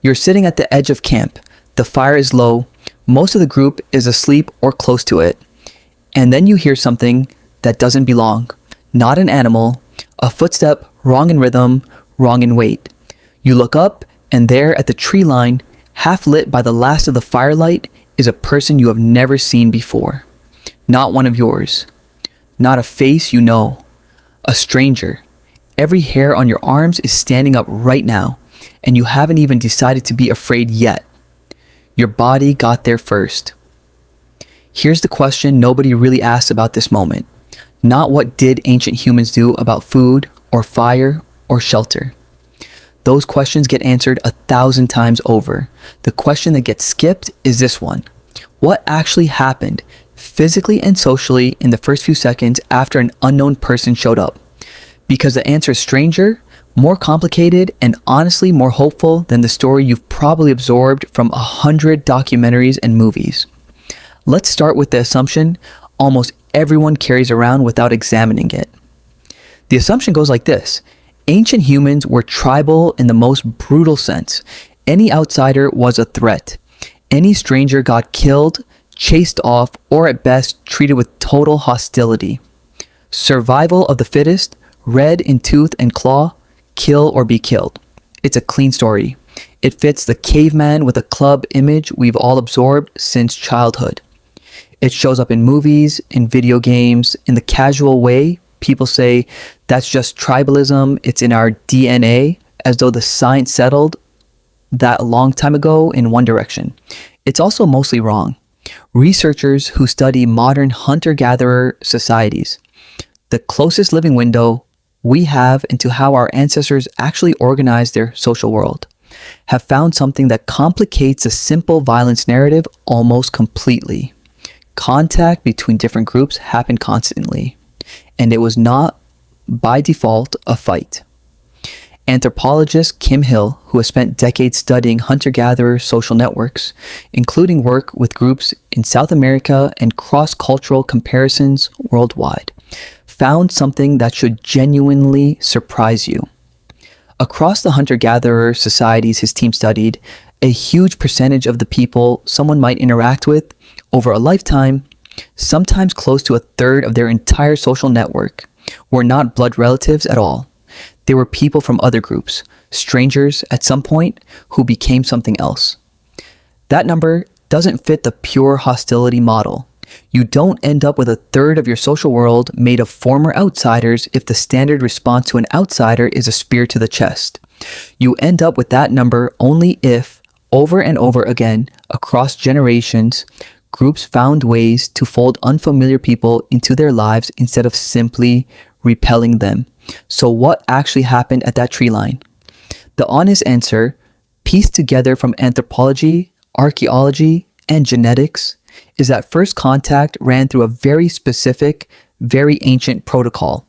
You're sitting at the edge of camp. The fire is low. Most of the group is asleep or close to it. And then you hear something that doesn't belong. Not an animal, a footstep, wrong in rhythm, wrong in weight. You look up, and there at the tree line, half lit by the last of the firelight, is a person you have never seen before. Not one of yours. Not a face you know. A stranger. Every hair on your arms is standing up right now, and you haven't even decided to be afraid yet. Your body got there first. Here's the question nobody really asks about this moment. Not what did ancient humans do about food or fire or shelter. Those questions get answered 1,000 times over. The question that gets skipped is this one. What actually happened physically and socially in the first few seconds after an unknown person showed up? Because the answer is stranger, more complicated, and honestly more hopeful than the story you've probably absorbed from 100 documentaries and movies. Let's start with the assumption almost everyone carries around without examining it. The assumption goes like this. Ancient humans were tribal in the most brutal sense. Any outsider was a threat. Any stranger got killed, chased off, or at best treated with total hostility. Survival of the fittest, red in tooth and claw, kill or be killed. It's a clean story. It fits the caveman-with-a-club image we've all absorbed since childhood. It shows up in movies, in video games, in the casual way. People say, that's just tribalism, it's in our DNA, as though the science settled that a long time ago in one direction. It's also mostly wrong. Researchers who study modern hunter-gatherer societies, the closest living window we have into how our ancestors actually organized their social world, have found something that complicates a simple violence narrative almost completely. Contact between different groups happened constantly, and it was not by default a fight. Anthropologist Kim Hill, who has spent decades studying hunter-gatherer social networks, including work with groups in South America and cross-cultural comparisons worldwide, found something that should genuinely surprise you. Across the hunter-gatherer societies his team studied, a huge percentage of the people someone might interact with over a lifetime, sometimes close to a third of their entire social network, were not blood relatives at all. They were people from other groups, strangers at some point who became something else. That number doesn't fit the pure hostility model. You don't end up with a third of your social world made of former outsiders if the standard response to an outsider is a spear to the chest. You end up with that number only if, over and over again, across generations, groups found ways to fold unfamiliar people into their lives instead of simply repelling them. So what actually happened at that tree line? The honest answer, pieced together from anthropology, archaeology, and genetics, is that first contact ran through a very specific, very ancient protocol.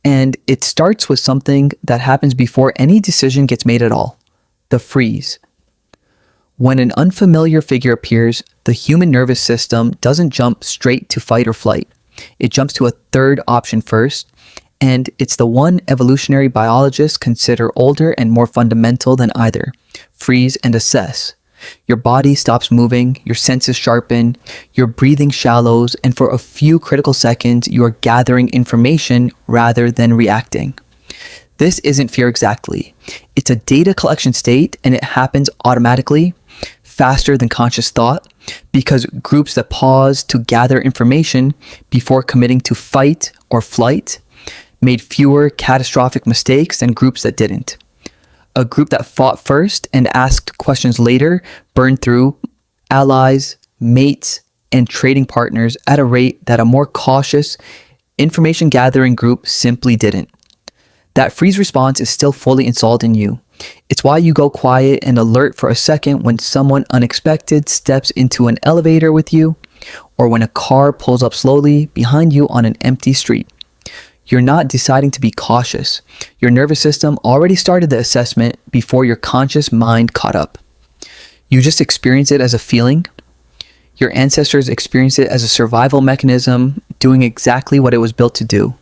And it starts with something that happens before any decision gets made at all: the freeze. When an unfamiliar figure appears, the human nervous system doesn't jump straight to fight or flight. It jumps to a third option first, and it's the one evolutionary biologists consider older and more fundamental than either: freeze and assess. Your body stops moving, your senses sharpen, your breathing shallows, and for a few critical seconds, you are gathering information rather than reacting. This isn't fear exactly. It's a data collection state, and it happens automatically, faster than conscious thought, because groups that pause to gather information before committing to fight or flight made fewer catastrophic mistakes than groups that didn't. A group that fought first and asked questions later burned through allies, mates, and trading partners at a rate that a more cautious, information-gathering group simply didn't. That freeze response is still fully installed in you. It's why you go quiet and alert for a second when someone unexpected steps into an elevator with you, or when a car pulls up slowly behind you on an empty street. You're not deciding to be cautious. Your nervous system already started the assessment before your conscious mind caught up. You just experience it as a feeling. Your ancestors experienced it as a survival mechanism, doing exactly what it was built to do.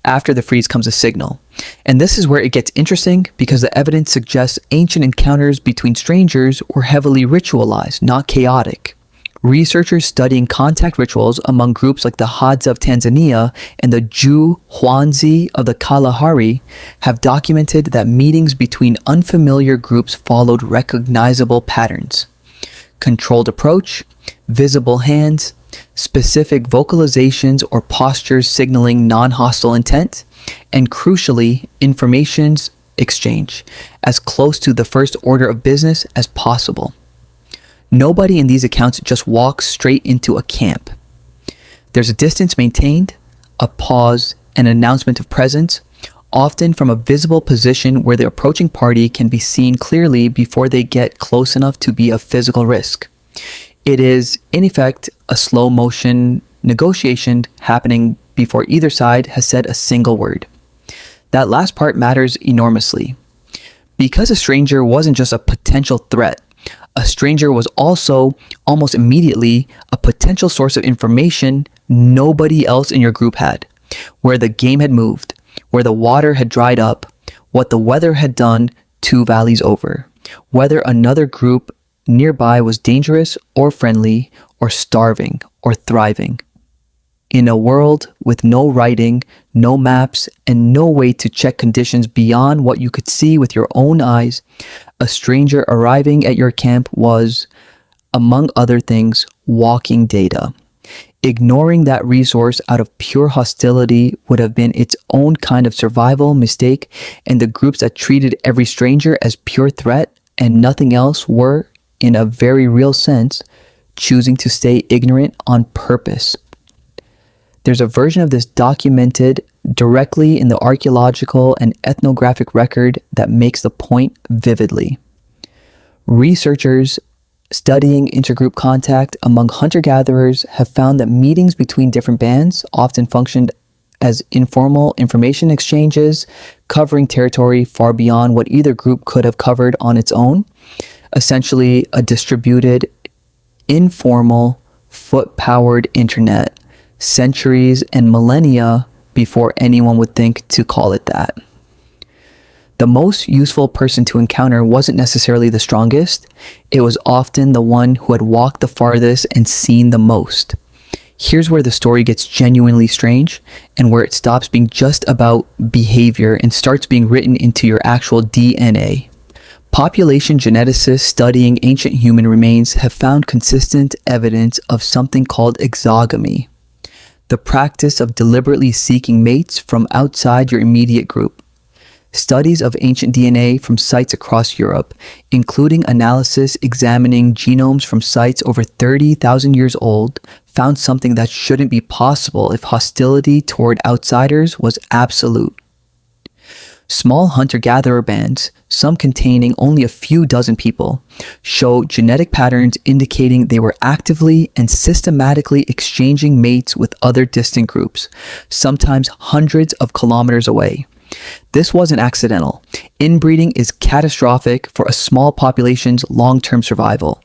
After the freeze comes a signal. And this is where it gets interesting because the evidence suggests ancient encounters between strangers were heavily ritualized, not chaotic. Researchers studying contact rituals among groups like the Hadza of Tanzania and the Ju Huanzi of the Kalahari have documented that meetings between unfamiliar groups followed recognizable patterns. Controlled approach, visible hands, specific vocalizations or postures signaling non-hostile intent, and crucially, information's exchange, as close to the first order of business as possible. Nobody in these accounts just walks straight into a camp. There's a distance maintained, a pause, an announcement of presence, often from a visible position where the approaching party can be seen clearly before they get close enough to be a physical risk. It is, in effect, a slow motion negotiation happening before either side has said a single word. That last part matters enormously. Because a stranger wasn't just a potential threat, a stranger was also, almost immediately, a potential source of information nobody else in your group had. Where the game had moved, where the water had dried up, what the weather had done 2 valleys over, whether another group nearby was dangerous or friendly, or starving or thriving. In a world with no writing, no maps, and no way to check conditions beyond what you could see with your own eyes, a stranger arriving at your camp was, among other things, walking data. Ignoring that resource out of pure hostility would have been its own kind of survival mistake, and the groups that treated every stranger as pure threat and nothing else were, in a very real sense, choosing to stay ignorant on purpose. There's a version of this documented directly in the archaeological and ethnographic record that makes the point vividly. Researchers studying intergroup contact among hunter-gatherers have found that meetings between different bands often functioned as informal information exchanges, covering territory far beyond what either group could have covered on its own. Essentially, a distributed, informal, foot-powered internet, centuries and millennia before anyone would think to call it that. The most useful person to encounter wasn't necessarily the strongest. It was often the one who had walked the farthest and seen the most. Here's where the story gets genuinely strange and where it stops being just about behavior and starts being written into your actual DNA. Population geneticists studying ancient human remains have found consistent evidence of something called exogamy, the practice of deliberately seeking mates from outside your immediate group. Studies of ancient DNA from sites across Europe, including analysis examining genomes from sites over 30,000 years old, found something that shouldn't be possible if hostility toward outsiders was absolute. Small hunter-gatherer bands, some containing only a few dozen people, show genetic patterns indicating they were actively and systematically exchanging mates with other distant groups, sometimes hundreds of kilometers away. This wasn't accidental. Inbreeding is catastrophic for a small population's long-term survival,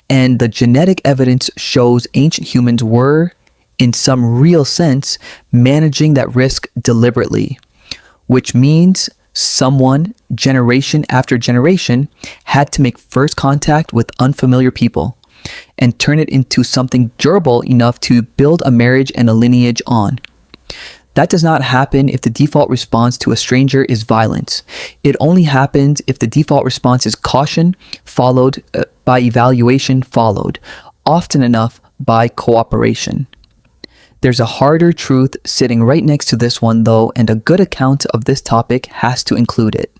and the genetic evidence shows ancient humans were, in some real sense, managing that risk deliberately, which means someone, generation after generation, had to make first contact with unfamiliar people and turn it into something durable enough to build a marriage and a lineage on. That does not happen if the default response to a stranger is violence. It only happens if the default response is caution, followed by evaluation, followed, often enough by cooperation. There's a harder truth sitting right next to this one though, and a good account of this topic has to include it.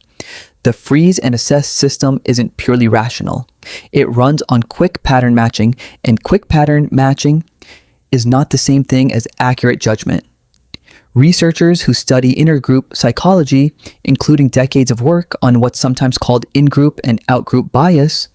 The freeze and assess system isn't purely rational. It runs on quick pattern matching, and quick pattern matching is not the same thing as accurate judgment. Researchers who study intergroup psychology, including decades of work on what's sometimes called in-group and out-group bias,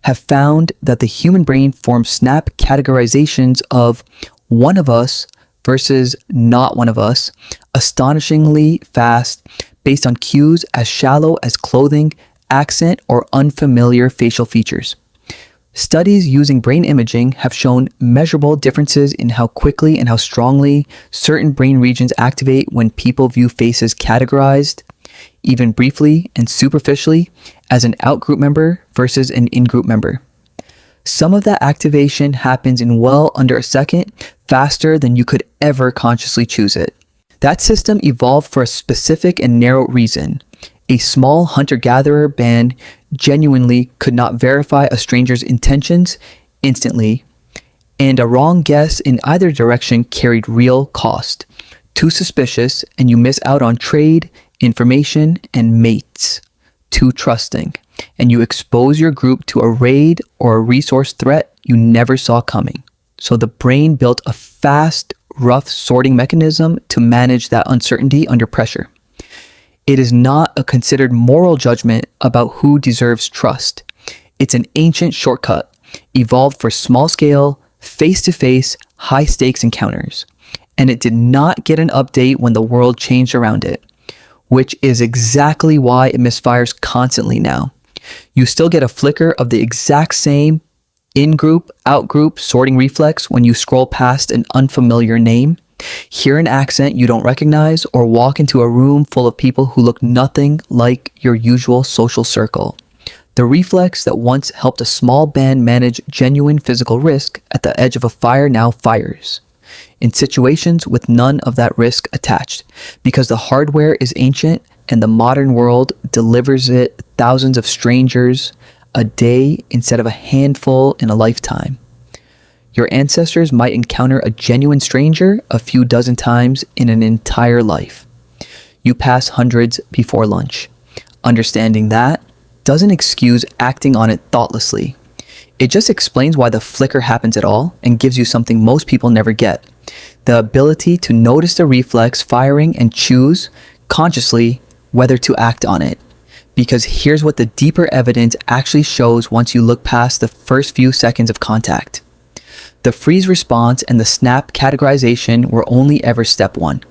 have found that the human brain forms snap categorizations of one of us versus not one of us, astonishingly fast, based on cues as shallow as clothing, accent, or unfamiliar facial features. Studies using brain imaging have shown measurable differences in how quickly and how strongly certain brain regions activate when people view faces categorized, even briefly and superficially, as an out-group member versus an in-group member. Some of that activation happens in well under a second, faster than you could ever consciously choose it. That system evolved for a specific and narrow reason. A small hunter-gatherer band genuinely could not verify a stranger's intentions instantly, and a wrong guess in either direction carried real cost. Too suspicious, and you miss out on trade, information, and mates. Too trusting, and you expose your group to a raid or a resource threat you never saw coming. So the brain built a fast, rough sorting mechanism to manage that uncertainty under pressure. It is not a considered moral judgment about who deserves trust. It's an ancient shortcut, evolved for small-scale, face-to-face, high-stakes encounters. And it did not get an update when the world changed around it, which is exactly why it misfires constantly now. You still get a flicker of the exact same in-group, out-group sorting reflex when you scroll past an unfamiliar name, hear an accent you don't recognize, or walk into a room full of people who look nothing like your usual social circle. The reflex that once helped a small band manage genuine physical risk at the edge of a fire now fires in situations with none of that risk attached, because the hardware is ancient and the modern world delivers it thousands of strangers a day instead of a handful in a lifetime. Your ancestors might encounter a genuine stranger a few dozen times in an entire life. You pass hundreds before lunch. Understanding that doesn't excuse acting on it thoughtlessly. It just explains why the flicker happens at all and gives you something most people never get: the ability to notice the reflex firing and choose consciously whether to act on it. Because here's what the deeper evidence actually shows once you look past the first few seconds of contact. The freeze response and the snap categorization were only ever step one.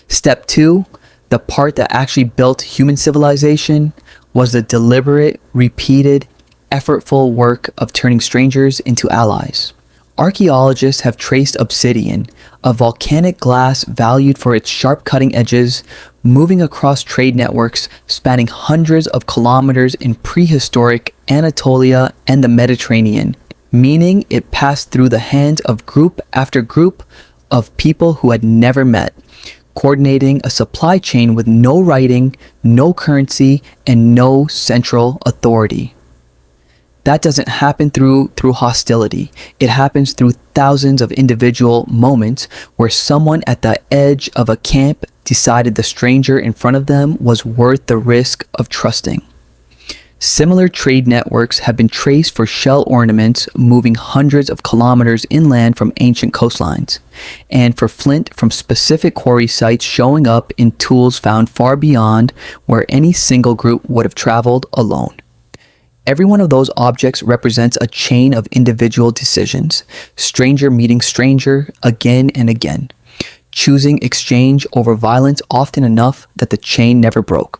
Step two, the part that actually built human civilization, was the deliberate, repeated, effortful work of turning strangers into allies. Archaeologists have traced obsidian, a volcanic glass valued for its sharp cutting edges, moving across trade networks spanning hundreds of kilometers in prehistoric Anatolia and the Mediterranean, meaning it passed through the hands of group after group of people who had never met, coordinating a supply chain with no writing, no currency, and no central authority. That doesn't happen through hostility. It happens through thousands of individual moments where someone at the edge of a camp decided the stranger in front of them was worth the risk of trusting. Similar trade networks have been traced for shell ornaments moving hundreds of kilometers inland from ancient coastlines, and for flint from specific quarry sites showing up in tools found far beyond where any single group would have traveled alone. Every one of those objects represents a chain of individual decisions, stranger meeting stranger again and again, choosing exchange over violence often enough that the chain never broke.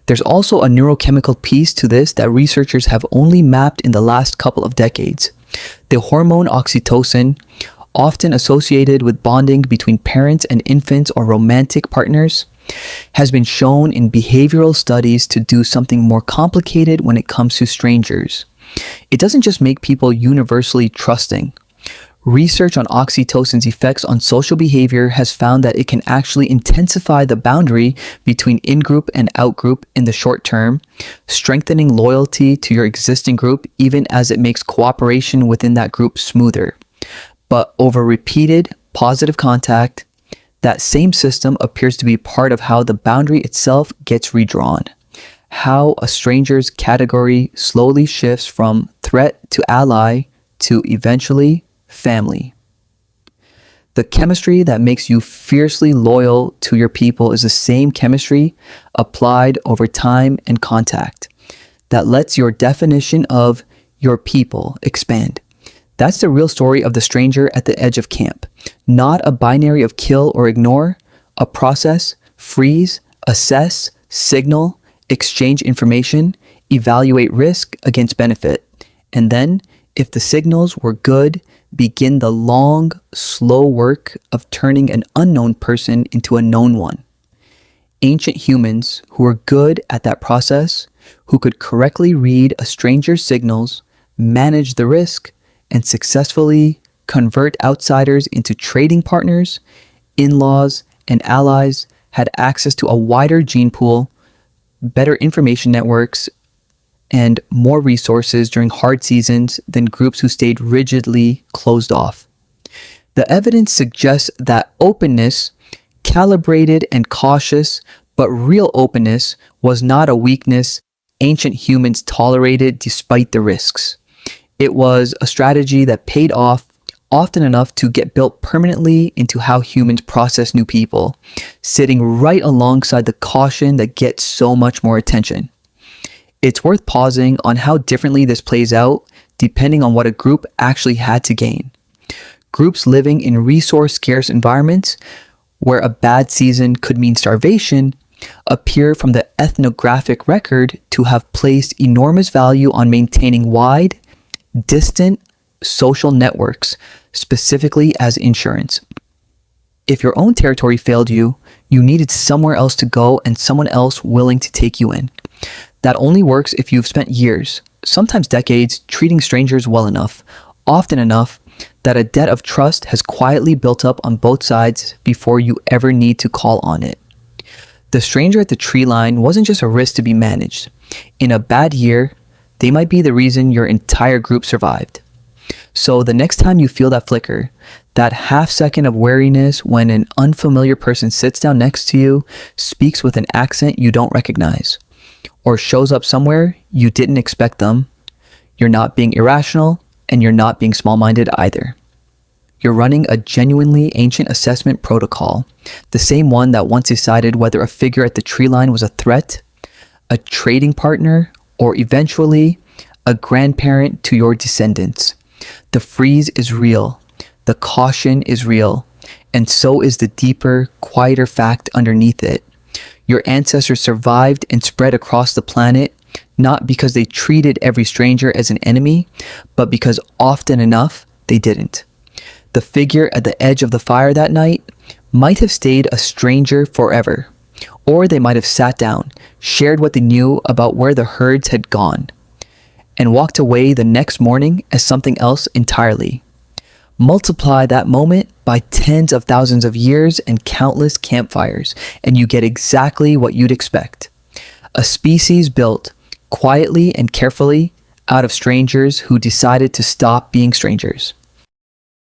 There's also a neurochemical piece to this that researchers have only mapped in the last couple of decades. The hormone oxytocin, often associated with bonding between parents and infants or romantic partners, has been shown in behavioral studies to do something more complicated when it comes to strangers. It doesn't just make people universally trusting. Research on oxytocin's effects on social behavior has found that it can actually intensify the boundary between in-group and out-group in the short term, strengthening loyalty to your existing group even as it makes cooperation within that group smoother. But over repeated positive contact, that same system appears to be part of how the boundary itself gets redrawn. How a stranger's category slowly shifts from threat to ally to eventually family. The chemistry that makes you fiercely loyal to your people is the same chemistry applied over time and contact that lets your definition of your people expand. That's the real story of the stranger at the edge of camp. Not a binary of kill or ignore, a process, freeze, assess, signal, exchange information, evaluate risk against benefit, and then If the signals were good, begin the long, slow work of turning an unknown person into a known one. Ancient humans who were good at that process, who could correctly read a stranger's signals, manage the risk, and successfully convert outsiders into trading partners, in-laws, and allies, had access to a wider gene pool, better information networks, and more resources during hard seasons than groups who stayed rigidly closed off. The evidence suggests that openness, calibrated and cautious, but real openness, was not a weakness ancient humans tolerated despite the risks. It was a strategy that paid off often enough to get built permanently into how humans process new people, sitting right alongside the caution that gets so much more attention. It's worth pausing on how differently this plays out depending on what a group actually had to gain. Groups living in resource-scarce environments where a bad season could mean starvation appear from the ethnographic record to have placed enormous value on maintaining wide, distant social networks, specifically as insurance. If your own territory failed you, you needed somewhere else to go and someone else willing to take you in. That only works if you've spent years, sometimes decades, treating strangers well enough, often enough, that a debt of trust has quietly built up on both sides before you ever need to call on it. The stranger at the tree line wasn't just a risk to be managed. In a bad year, they might be the reason your entire group survived. So the next time you feel that flicker, that half second of wariness when an unfamiliar person sits down next to you, speaks with an accent you don't recognize, or shows up somewhere you didn't expect them, you're not being irrational and you're not being small-minded either. You're running a genuinely ancient assessment protocol, the same one that once decided whether a figure at the tree line was a threat, a trading partner, or eventually a grandparent to your descendants. The freeze is real, the caution is real, and so is the deeper, quieter fact underneath it. Your ancestors survived and spread across the planet, not because they treated every stranger as an enemy, but because often enough they didn't. The figure at the edge of the fire that night might have stayed a stranger forever, or they might have sat down, shared what they knew about where the herds had gone, and walked away the next morning as something else entirely. Multiply that moment by tens of thousands of years and countless campfires, and you get exactly what you'd expect. A species built quietly and carefully out of strangers who decided to stop being strangers.